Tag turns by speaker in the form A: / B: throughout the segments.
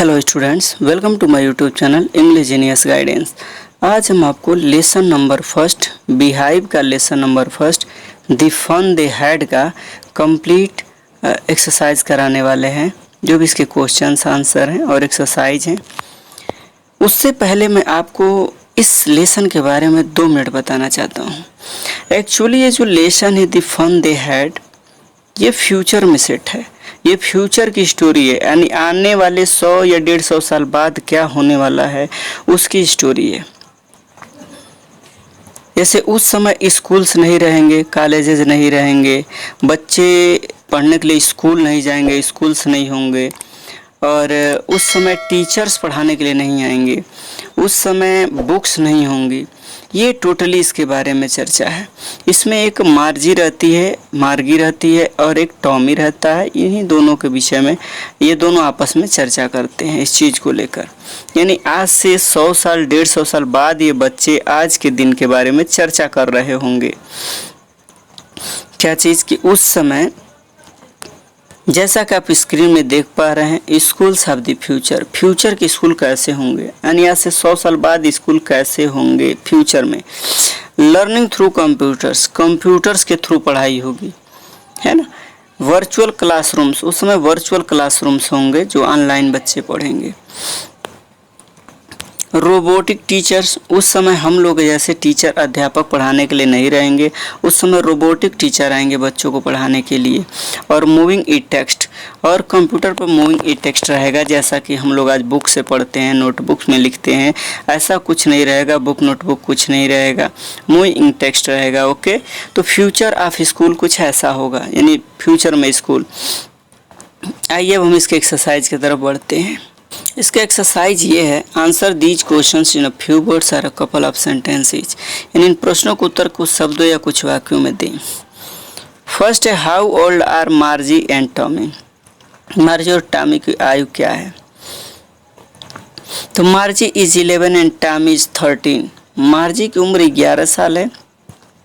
A: Hello students, welcome to my YouTube channel English genius guidance. आज हम आपको lesson number first Beehive का lesson number first the fun they had का complete exercise कराने वाले हैं, जो भी इसके क्वेश्चंस आंसर हैं और एक्सरसाइज हैं। उससे पहले मैं आपको इस लेसन के बारे में 2 मिनट बताना चाहता हूँ। एक्चुअली ये जो लेसन है द फन दे हैड, ये फ्यूचर में सेट है। ये फ्यूचर की स्टोरी है, यानी आने वाले 100 या 150 साल बाद क्या होने वाला है उसकी स्टोरी है। जैसे उस समय स्कूल्स नहीं रहेंगे, कॉलेजेस नहीं रहेंगे, बच्चे पढ़ने के लिए स्कूल नहीं जाएंगे, स्कूल्स नहीं होंगे, और उस समय टीचर्स पढ़ाने के लिए नहीं आएंगे, उस समय बुक्स नहीं होंगी। ये टोटली इसके बारे में चर्चा है। इसमें एक मार्गी रहती है और एक टॉमी रहता है। इन्हीं दोनों के विषय में ये दोनों आपस में चर्चा करते हैं इस चीज़ को लेकर। यानी आज से 100 साल 150 साल बाद ये बच्चे आज के दिन के बारे में चर्चा कर रहे होंगे। क्या चीज़ कि उस समय, जैसा कि आप स्क्रीन में देख पा रहे हैं, स्कूल्स ऑफ द फ्यूचर के स्कूल कैसे होंगे, यानी आज से 100 साल बाद स्कूल कैसे होंगे फ्यूचर में। लर्निंग थ्रू कंप्यूटर्स के थ्रू पढ़ाई होगी, है ना। वर्चुअल क्लासरूम्स, उस समय वर्चुअल क्लासरूम्स होंगे जो ऑनलाइन बच्चे पढ़ेंगे। रोबोटिक टीचर्स, उस समय हम लोग जैसे टीचर अध्यापक पढ़ाने के लिए नहीं रहेंगे, उस समय रोबोटिक टीचर आएंगे बच्चों को पढ़ाने के लिए। और मूविंग ई टेक्स्ट, और कंप्यूटर पर मूविंग ई टेक्स्ट रहेगा, जैसा कि हम लोग आज बुक से पढ़ते हैं, नोटबुक्स में लिखते हैं, ऐसा कुछ नहीं रहेगा। बुक नोटबुक कुछ नहीं रहेगा, मूविंग टेक्स्ट रहेगा। ओके, तो फ्यूचर ऑफ स्कूल कुछ ऐसा होगा, यानी फ्यूचर में स्कूल। आइए अब हम इसके एक्सरसाइज की तरफ बढ़ते हैं। इसका एक्सरसाइज ये है, answer these questions in a few words और अ कपल ऑफ सेंटेंसेस। यानी इन प्रश्नों को उत्तर कुछ शब्दों या कुछ वाक्यों में दें। फर्स्ट है, how old are Margie and Tommy. Margie और टॉमी की आयु क्या है? तो Margie is 11 and Tommy is 13। Margie की उम्र 11 साल है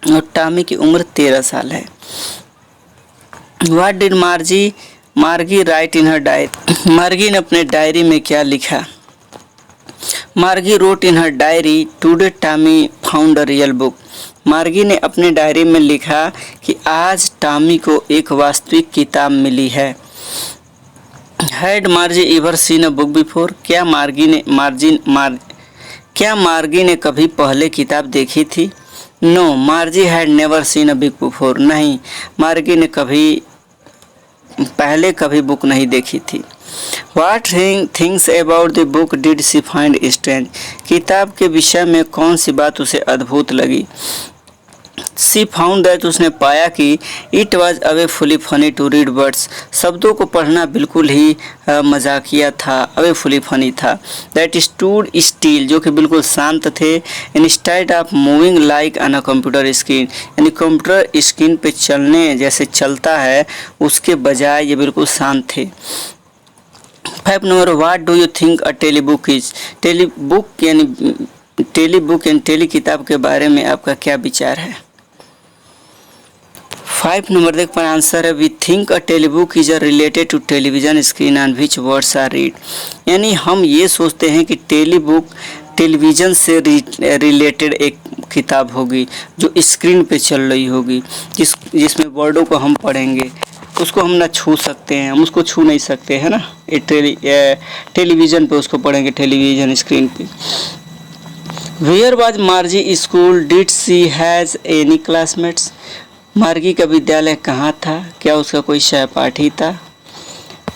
A: और टॉमी की उम्र 13 साल है। व्हाट डिड मार्गी राइट इन हर डायरी। मार्गी ने अपने डायरी में क्या लिखा? मार्गी wrote in her diary, today Tommy found a real book. मार्गी ने अपने डायरी में लिखा कि आज टॉमी को एक वास्तविक किताब मिली है। Had Margie ever seen a book before. क्या मार्गी ने कभी पहले किताब देखी थी? No, Margie had never seen a book before. नहीं, मार्गी ने पहले कभी बुक नहीं देखी थी। What things about the book did she find strange? किताब के विषय में कौन सी बात उसे अद्भुत लगी? She found that, उसने पाया कि it was awfully funny to read words, शब्दों को पढ़ना बिल्कुल ही मजाकिया था, awfully funny था। That stood still, जो कि बिल्कुल शांत थे। Instead of moving like on a computer screen, यानी कंप्यूटर स्क्रीन पे चलने जैसे चलता है उसके बजाय ये बिल्कुल शांत थे। 5 number, what do you think a telebook is. Telebook यानी टेली किताब के बारे में आपका क्या विचार है? 5 नंबर देख पर आंसर है, we think a telebook is related to television screen on which words are read. यानी हम ये सोचते हैं कि टेलीबुक टेलीविज़न से रिलेटेड एक किताब होगी जो स्क्रीन पे चल रही होगी, जिसमें वर्डों को हम पढ़ेंगे, उसको हम ना छू सकते हैं, हम उसको छू नहीं सकते हैं ना। टेलीविज़न पे उसको पढ़ेंगे, टेलीविज़न स्क्रीन पे। Where was Margie school, did she has any classmates. Margie का विद्यालय कहाँ था? क्या उसका कोई सहपाठी था?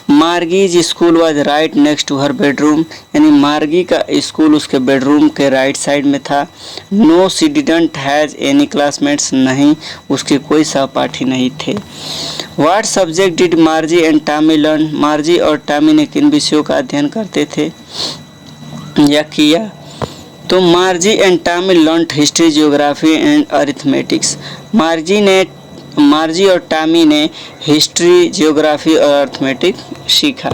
A: Margie's school was right next to her bedroom, यानी मार्गी का स्कूल उसके बेडरूम के राइट साइड में था। No she didn't has any classmates, नहीं उसके कोई सहपाठी नहीं थे। What subject did Margie and Tommy learn. Margie और टॉमी ने किन विषयों का अध्ययन करते थे या किया? तो Margie and Tommy learned history, geography and arithmetics. Margie और टॉमी ने हिस्ट्री, जियोग्राफी और अरिथमेटिक सीखा।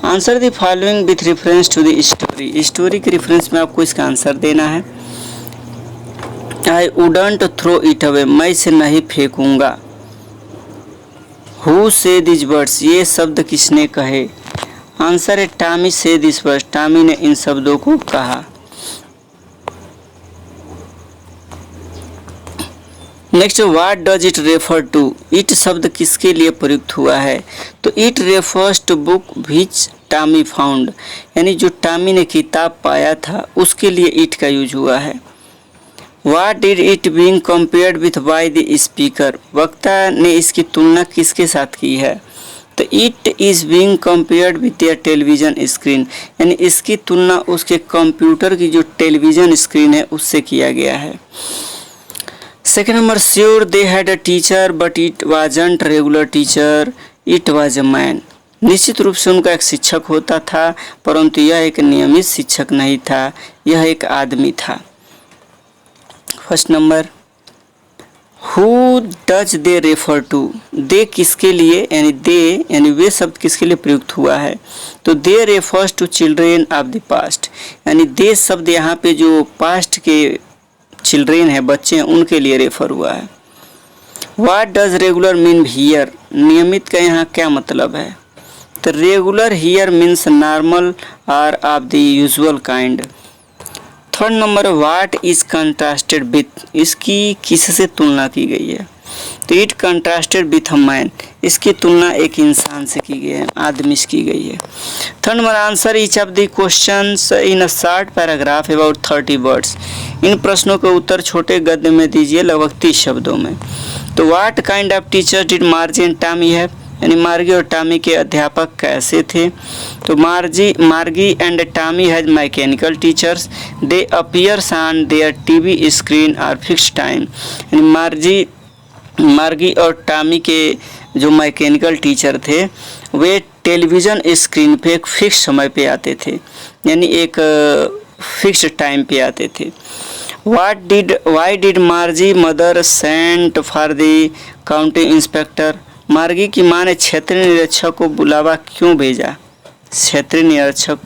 A: Answer the following with reference to the story. Story के रेफरेंस में आपको इसका आंसर देना है। I wouldn't throw it away, मैं इसे नहीं फेंकूंगा। हु से दिस वर्ड्स, ये शब्द किसने कहे? आंसर है टॉमी से दिस वर्ड्स, टॉमी ने इन शब्दों को कहा। Next, what does it refer to, it शब्द किसके लिए प्रयुक्त हुआ है? तो it refers to book which Tommy found, यानी जो टॉमी ने किताब पाया था उसके लिए इट का यूज हुआ है। What did it being compared with by the speaker, वक्ता ने इसकी तुलना किसके साथ की है? तो it is being compared with their television screen, यानी इसकी तुलना उसके कंप्यूटर की जो टेलीविजन स्क्रीन है उससे किया गया है। Second number, sure they had a teacher but it wasn't regular teacher, it was a man, निश्चित रूप से उनका एक शिक्षक होता था परंतु यह एक नियमित शिक्षक नहीं था, यह एक आदमी था। First number, who does they refer to, they किसके लिए यानी दे यानी वे शब्द किसके लिए प्रयुक्त हुआ है? तो they refers to children of the past, यानी दे शब्द यहाँ पे जो पास्ट के चिल्ड्रेन है, बच्चे हैं, उनके लिए रेफर हुआ है। What does regular mean here, नियमित का यहाँ क्या मतलब है? तो रेगुलर हियर मीन्स नॉर्मल और of the usual kind. Third number, what is contrasted with, इसकी किससे तुलना की गई है? तो it contrasted with a man, इसकी तुलना एक इंसान से की गई है, आदमी से की गई है। Third number, answer each of the questions in a short paragraph about 30 words, इन प्रश्नों के उत्तर छोटे गद्य में दीजिए लगभग 30 शब्दों में। तो what kind of teacher did Margie and Tommy have, यानी मार्गी और टॉमी के अध्यापक कैसे थे? तो मार्गी and Tommy has mechanical teachers, they appears on their TV screen और फिक्स टाइम, यानी मार्गी और टॉमी के जो मैकेनिकल टीचर थे वे टेलीविज़न स्क्रीन पे एक फिक्स समय पे आते थे, यानी एक फिक्स टाइम पे आते थे। Why did मार्जी mother sent for the county inspector, मार्गी की माँ ने क्षेत्रीय निरीक्षक को बुलावा क्यों भेजा? क्षेत्रीय निरीक्षक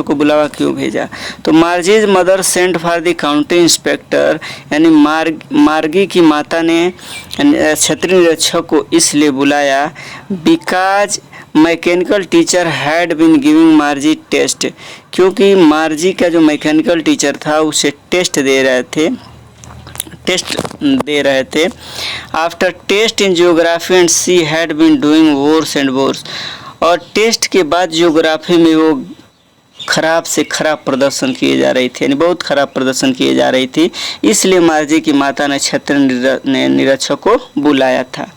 A: को बुलावा क्यों भेजा? तो Margie's mother sent for the county inspector, यानी मार्गी की माता ने क्षेत्रीय निरीक्षक को इसलिए बुलाया because mechanical teacher had been giving Margie test, क्योंकि मार्जी का जो मैकेनिकल टीचर था उसे टेस्ट दे रहे थे। After test in geography and she had been doing worse and worse, और टेस्ट के बाद जियोग्राफी में वो खराब से खराब प्रदर्शन किए जा रही थी, यानी बहुत खराब प्रदर्शन किए जा रही थी, इसलिए मार्जी की माता ने क्षेत्रीय निरीक्षक को बुलाया था।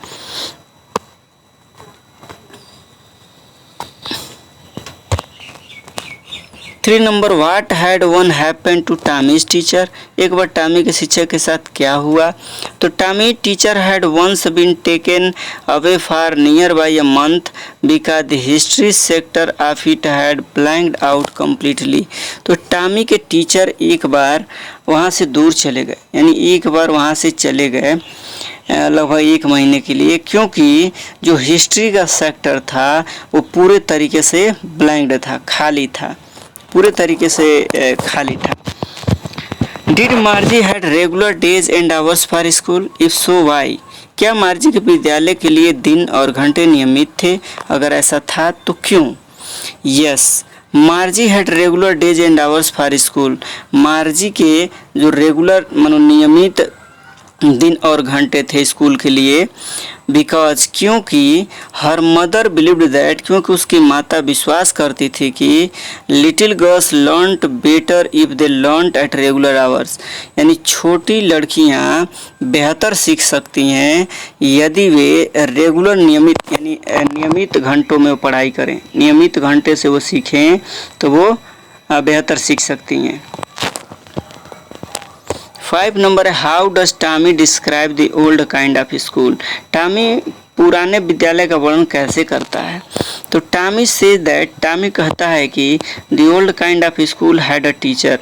A: 3 number, what had once happen to Tommy's teacher, एक बार टॉमी के शिक्षक के साथ क्या हुआ? तो Tommy teacher had once been taken away for near by a month because the history sector of it had blanked out completely, तो टॉमी के टीचर एक बार वहाँ से दूर चले गए, यानी एक बार वहाँ से चले गए लगभग 1 महीने के लिए, क्योंकि जो हिस्ट्री का सेक्टर था वो पूरे तरीके से ब्लैंक्ड था, खाली था, पूरे तरीके से खाली था। Did Margie had regular days and hours for school, if so why, क्या मार्जी के विद्यालय के लिए दिन और घंटे नियमित थे? अगर ऐसा था तो क्यों? Yes, मार्जी had regular days and hours for school, मार्जी के जो रेगुलर मानो नियमित दिन और घंटे थे स्कूल के लिए, बिकॉज क्योंकि हर मदर बिलीव्ड दैट, क्योंकि उसकी माता विश्वास करती थी कि little girls learned better if they learned at regular hours, यानी छोटी लड़कियां बेहतर सीख सकती हैं यदि वे रेगुलर नियमित घंटों में पढ़ाई करें, नियमित घंटे से वो सीखें तो वो बेहतर सीख सकती हैं। 5 नंबर है, how does Tommy describe the old kind of school, Tommy पुराने विद्यालय का वर्णन कैसे करता है? तो टॉमी से दैट, टॉमी कहता है कि the old kind of school had a teacher,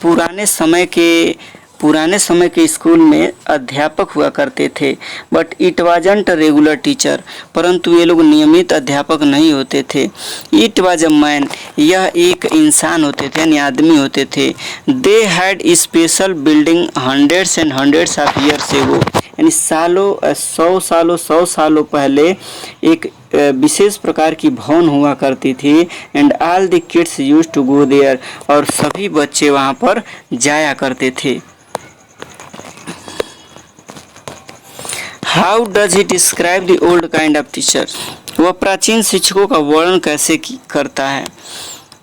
A: पुराने समय के पुराने समय के स्कूल में अध्यापक हुआ करते थे, but it wasn't regular teacher, परंतु ये लोग नियमित अध्यापक नहीं होते थे। इट वाज अ मैन, यह एक इंसान होते थे यानी आदमी होते थे। They had special building hundreds and hundreds of years ago, यानी सालों 100 सालों पहले एक विशेष प्रकार की भवन हुआ करती थी। And all the kids used to go there, और सभी बच्चे वहाँ पर जाया करते थे। How does he describe the old kind of teachers, वह प्राचीन शिक्षकों का वर्णन कैसे करता है?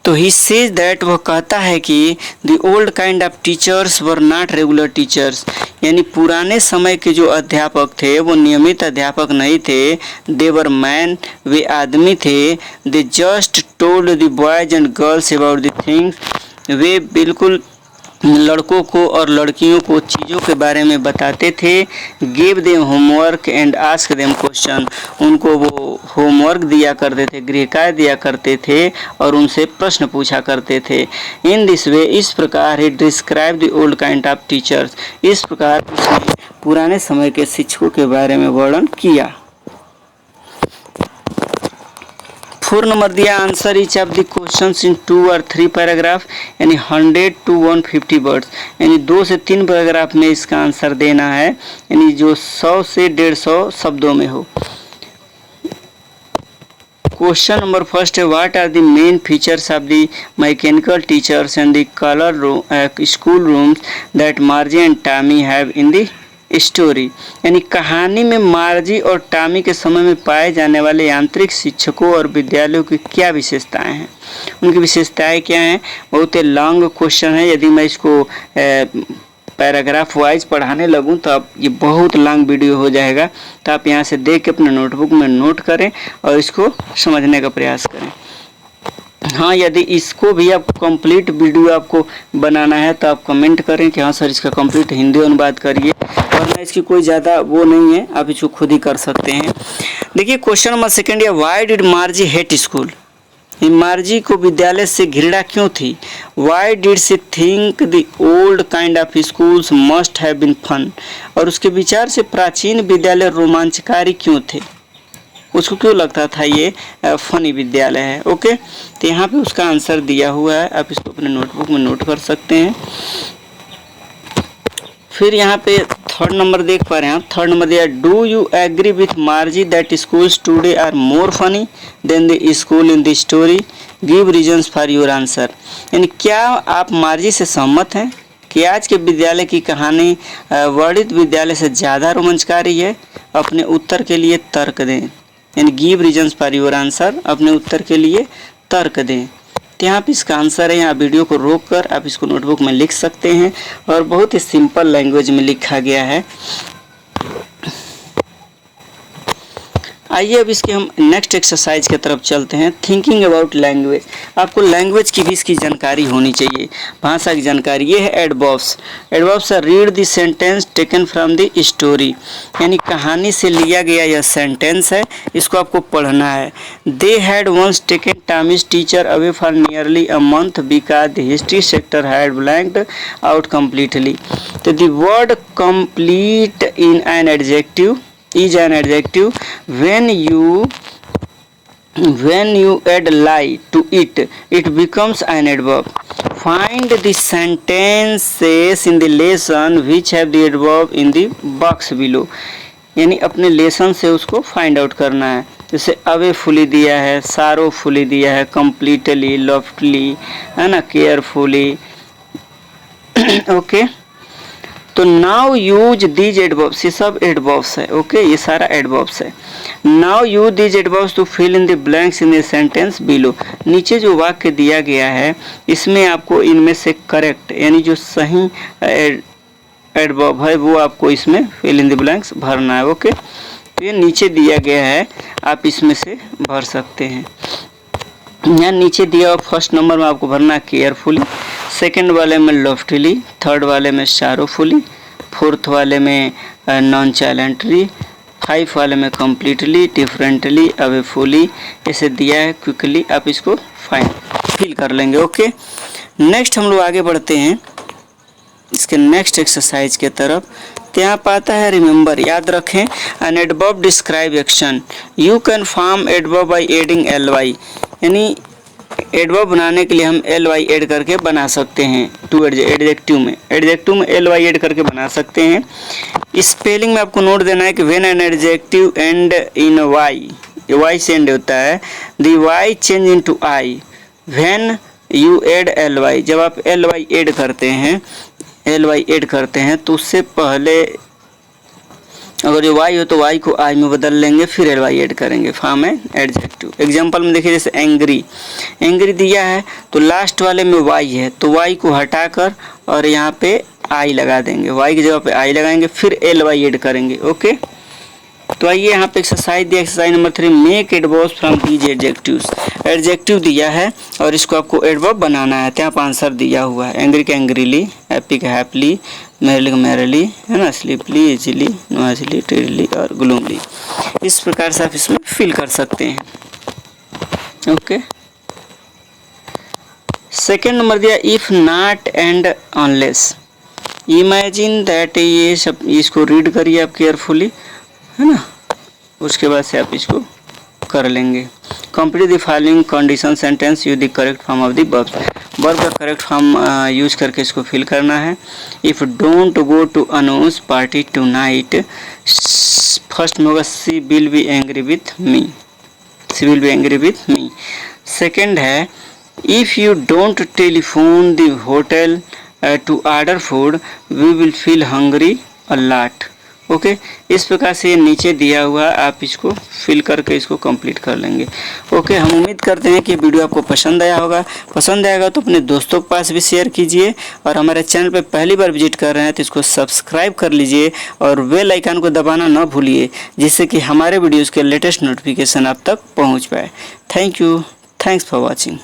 A: तो ही सेज दैट, वह कहता है कि the old kind of teachers were not regular teachers, यानी पुराने समय के जो अध्यापक थे वो नियमित अध्यापक नहीं थे। दे वर मैन, वे आदमी थे। They just told the boys and girls about the things, वे बिल्कुल लड़कों को और लड़कियों को चीज़ों के बारे में बताते थे। Give them homework and ask them question, उनको वो होमवर्क दिया करते थे, गृहकार्य दिया करते थे और उनसे प्रश्न पूछा करते थे। इन दिस वे, इस प्रकार ही describe the old kind of teachers, इस प्रकार उसने पुराने समय के शिक्षकों के बारे में वर्णन किया। 4 नंबर दिया, answer each of the questions इन 2 और 3 पैराग्राफ, यानी 100 to 150 वर्ड्स, यानी 2 से 3 पैराग्राफ में इसका आंसर देना है, यानी जो 100 से 150 शब्दों में हो। क्वेश्चन नंबर फर्स्ट है, what are the main features of the mechanical teachers and the colour school rooms that Margie and Tommy have in the story, यानी कहानी में मार्जी और टॉमी के समय में पाए जाने वाले यांत्रिक शिक्षकों और विद्यालयों की क्या विशेषताएं हैं, उनकी विशेषताएं क्या हैं। बहुत ही लॉन्ग क्वेश्चन है, यदि मैं इसको पैराग्राफ वाइज पढ़ाने लगूं तो आप ये बहुत लॉन्ग वीडियो हो जाएगा, तो आप यहाँ से देख के अपने नोटबुक में नोट करें और इसको समझने का प्रयास करें। हाँ, यदि इसको भी आपको कंप्लीट वीडियो आपको बनाना है तो आप कमेंट करें कि हाँ सर इसका कंप्लीट हिंदी अनुवाद करिए, वरना इसकी कोई ज़्यादा वो नहीं है, आप इसको खुद ही कर सकते हैं। देखिए क्वेश्चन नंबर सेकंड है, why did Margie hate school, Margie को विद्यालय से घृणा क्यों थी। Why did she think the old kind of schools must have been fun, और उसके विचार से प्राचीन विद्यालय रोमांचकारी क्यों थे, उसको क्यों लगता था ये फनी विद्यालय है। ओके, तो यहाँ पे उसका आंसर दिया हुआ है, आप इसको अपने नोटबुक में नोट कर सकते हैं। फिर यहाँ पे 3rd नंबर देख पा रहे हैं आप, 3rd नंबर दिया, do you agree with Margie that schools today are more funny than the school in the story, give reasons for your answer, यानी क्या आप मार्जी से सहमत हैं कि आज के विद्यालय की कहानी वर्णित विद्यालय से ज़्यादा रोमांचकारी है। अपने उत्तर के लिए तर्क दें, यानी give reasons for your answer, अपने उत्तर के लिए तर्क दें। तो यहाँ पे इसका आंसर है, यहाँ वीडियो को रोक कर आप इसको नोटबुक में लिख सकते हैं और बहुत ही सिंपल लैंग्वेज में लिखा गया है। आइए अब इसके हम नेक्स्ट एक्सरसाइज की तरफ चलते हैं। थिंकिंग अबाउट लैंग्वेज, आपको लैंग्वेज की भी इसकी जानकारी होनी चाहिए, भाषा की जानकारी। ये है adverbs. Adverbs are read the sentence taken from the story, यानी कहानी से लिया गया यह सेंटेंस है, इसको आपको पढ़ना है। They had once taken Tommy's teacher away for nearly a month because the history sector had blanked out completely. तो the word complete in an adjective is an adjective when you add lie to it becomes an adverb. Find the sentences in the lesson which have the adverb in the box below, यानी अपने lesson से उसको find out करना है। जैसे अवेफुली दिया है, सारोफुली दिया है, कंप्लीटली, लॉफ्टली, है ना, केयरफुली। ओके, तो नाउ यूज दीज एडवर्ब्स, ये सब एडवर्ब्स है। ओके, ये सारा एडवर्ब्स है। Now use these adverbs to fill in the blanks in the sentence below, नीचे जो वाक्य दिया गया है इसमें आपको इनमें से करेक्ट, यानी जो सही एडवर्ब है वो आपको इसमें फिल इन द ब्लैंक्स भरना है। ओके, तो ये नीचे दिया गया है, आप इसमें से भर सकते हैं। यहाँ नीचे दिया हुआ फर्स्ट नंबर में आपको भरना है केयरफुली, सेकंड वाले में लॉफ्टली, थर्ड वाले में शारोफुली, फोर्थ वाले में नॉन चाइलेंटली, 5 वाले में कम्प्लीटली, डिफरेंटली, अवेफुली, ऐसे दिया है। क्विकली आप इसको फिल कर लेंगे। ओके, नेक्स्ट हम लोग आगे बढ़ते हैं। इसके नेक्स्ट एक्सरसाइज के तरफ। तो यहाँ पर आता है रिमेंबर, याद रखें, an adverb describe action, you can form adverb by adding ly, यानी एडवर्ब बनाने के लिए हम ly ऐड करके बना सकते हैं टू एडजेक्टिव में ly ऐड करके बना सकते हैं। स्पेलिंग में आपको नोट देना है कि when an adjective and in y से एंड होता है, the y change into i when you add ly, जब आप ly ऐड करते हैं तो उससे पहले अगर ये y हो तो y को I में बदल लेंगे, फिर ly ऐड करेंगे, फॉर्म है एडजेक्टिव। एग्जांपल में देखिए, जैसे एंग्री दिया है तो लास्ट वाले में y है, तो y को हटाकर और यहाँ पे I लगा देंगे, y की जगह पे I लगाएंगे, फिर ly ऐड करेंगे। ओके, तो आइए यहाँ पे एक्सरसाइज दिया, exercise number 3, make adverbs from these adjectives. Adjective दिया है और इसको आपको एडवर्ब बनाना है, तो यहाँ पर आंसर दिया हुआ है, एंग्री का एंग्रीली, हैप्पी का हैप्पीली, मैरिली का मैरिली, है ना, स्लीपली, इजीली, नॉइजली, टेरिली और ग्लूमली। इस प्रकार से आप इसमें फिल कर सकते हैं। ओके, सेकेंड नंबर दिया, if not and unless. Imagine that, ये सब इसको रीड करिए आप केयरफुली, है ना, उसके बाद से आप इसको कर लेंगे। Complete the following condition sentence, use the correct form of the verb. Verb का करेक्ट फॉर्म यूज करके इसको फिल करना है। If don't go to Anu's party tonight, first में होगा she will be angry with me, she will be angry with me. Second है, if you don't telephone the hotel to order food we will feel hungry a lot. Okay, इस प्रकार से ये नीचे दिया हुआ, आप इसको फिल करके इसको कंप्लीट कर लेंगे। ओके, हम उम्मीद करते हैं कि वीडियो आपको पसंद आया होगा। पसंद आएगा तो अपने दोस्तों के पास भी शेयर कीजिए, और हमारे चैनल पर पहली बार विजिट कर रहे हैं तो इसको सब्सक्राइब कर लीजिए और बेल आइकन को दबाना न भूलिए, जिससे कि हमारे वीडियोज़ के लेटेस्ट नोटिफिकेशन आप तक पहुँच पाए। Thank you, thanks for watching.